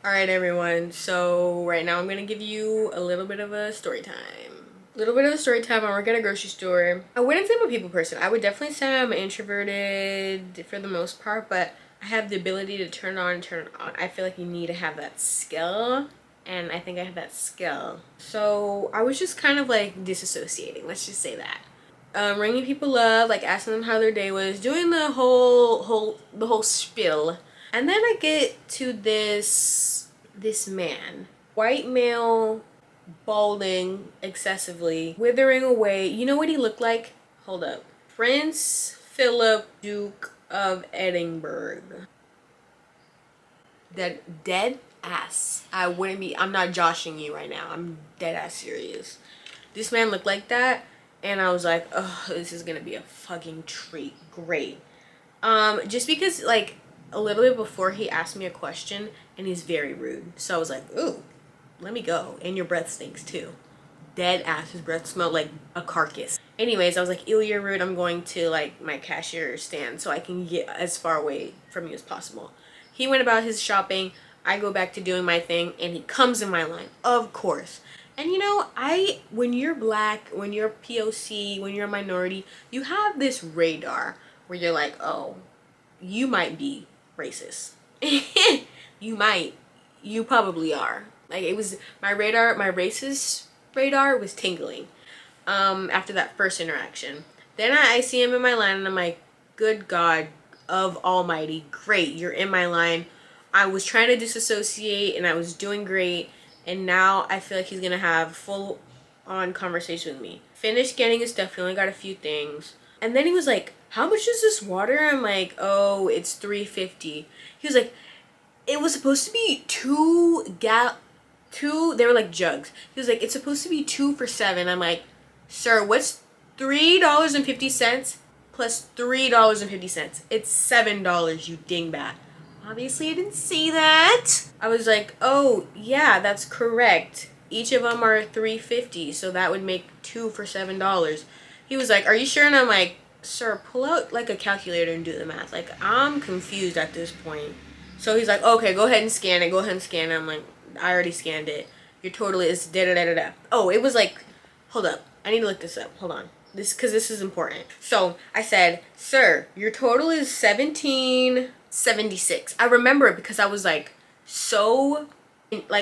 Alright everyone, so right now I'm gonna give you a little bit of a story time. I work at a grocery store. I wouldn't say I'm a people person. I would definitely say I'm introverted for the most part, but I have the ability to turn it on and turn it on. I feel like you need to have that skill, and I think I have that skill. So I was just kind of like disassociating, let's just say that. Ringing people up, like asking them how their day was, doing the whole spiel. And then I get to this man, white male, balding excessively, withering away. You know what he looked like? Hold up. Prince Philip, Duke of Edinburgh. That dead ass. I'm not joshing you right now. I'm dead ass serious. This man looked like that, and I was like, oh, this is gonna be a fucking treat. Great. Just because like a little bit before he asked me a question and he's very rude. So I was like, ooh, let me go. And your breath stinks too. Dead ass, his breath smelled like a carcass. Anyways, I was like, ew, you're rude. I'm going to like my cashier stand so I can get as far away from you as possible. He went about his shopping. I go back to doing my thing and he comes in my line, of course. And you know, when you're black, when you're POC, when you're a minority, you have this radar where you're like, oh, you might be racist. You probably are. Like, it was my racist radar was tingling after that first interaction. Then I see him in my line and I'm like, good God of almighty, great, you're in my line. I was trying to disassociate and I was doing great, and now I feel like he's gonna have full on conversation with me. Finished getting his stuff, he only got a few things. And then he was like, how much is this water? I'm like, oh, it's $3.50. He was like, it was supposed to be they were like jugs. He was like, it's supposed to be 2 for $7. I'm like, sir, what's $3.50 plus $3.50? It's $7, you dingbat. Obviously I didn't see that. I was like, oh yeah, that's correct. Each of them are $3.50, so that would make 2 for $7. He was like, are you sure? And I'm like, sir, pull out like a calculator and do the math. Like, I'm confused at this point. So he's like, okay, go ahead and scan it. I'm like, I already scanned it. Your total is da da da da da. Oh, it was like, hold up, I need to look this up. Hold on, because this is important. So I said, sir, your total is $17.76. I remember it because I was like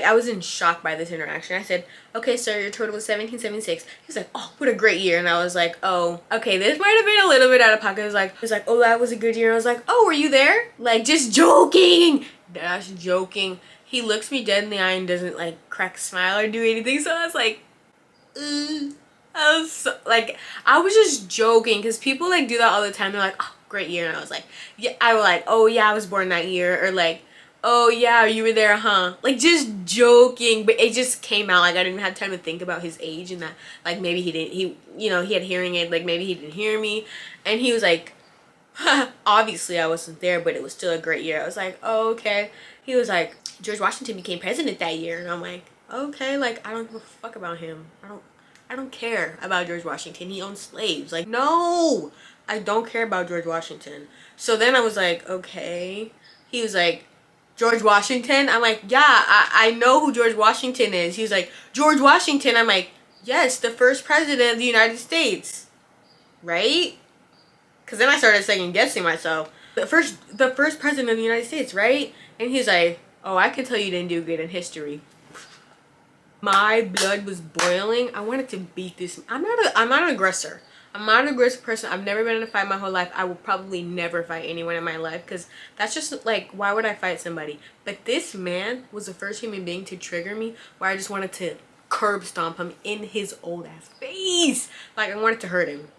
I was in shock by this interaction. I said, okay, sir, your total was $17.76. He was like, oh, what a great year. And I was like, oh, okay, this might have been a little bit out of pocket. He was like, oh, that was a good year. And I was like, oh, were you there? Like, just joking. That's joking. He looks me dead in the eye and doesn't like crack a smile or do anything. So I was like, I was so, like, I was just joking because people like do that all the time. They're like, oh, great year. And I was like, yeah, I was like, oh yeah, I was born that year. Or like, oh yeah, you were there, huh? Like, just joking, but it just came out. Like, I didn't have time to think about his age and that, like, maybe he had hearing aid, like maybe he didn't hear me. And he was like, obviously I wasn't there, but it was still a great year. I was like, oh, okay. He was like, George Washington became president that year. And I'm like, okay, like, I don't give a fuck about him. I don't care about George Washington. He owned slaves. Like, no, I don't care about George Washington. So then I was like, okay. He was like, George Washington? I'm like, yeah, I know who George Washington is. He was like, George Washington? I'm like, yes, the first president of the United States. Right? Because then I started second guessing myself. The first president of the United States, right? And he's like, oh, I can tell you didn't do good in history. My blood was boiling. I wanted to beat this. I'm not an aggressor. I'm not an aggressive person. I've never been in a fight my whole life. I will probably never fight anyone in my life because that's just like, why would I fight somebody? But this man was the first human being to trigger me where I just wanted to curb stomp him in his old ass face. Like, I wanted to hurt him.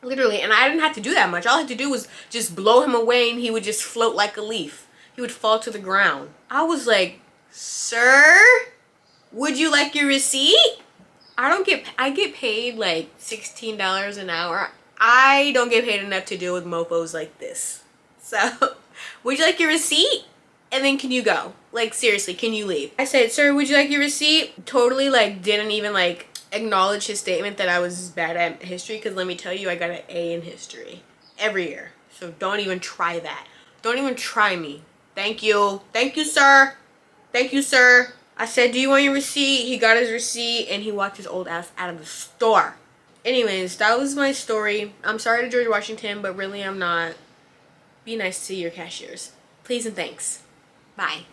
Literally. And I didn't have to do that much. All I had to do was just blow him away and he would just float like a leaf. He would fall to the ground. I was like, sir, would you like your receipt? I get paid like $16 an hour. I don't get paid enough to deal with mofos like this. So, would you like your receipt? And then can you go? Like, seriously, can you leave? I said, sir, would you like your receipt? Totally like didn't even like acknowledge his statement that I was bad at history, because let me tell you, I got an A in history every year. So don't even try that. Don't even try me. Thank you. Thank you, sir. Thank you, sir. I said, do you want your receipt? He got his receipt and he walked his old ass out of the store. Anyways, that was my story. I'm sorry to George Washington, but really I'm not. Be nice to your cashiers. Please and thanks. Bye.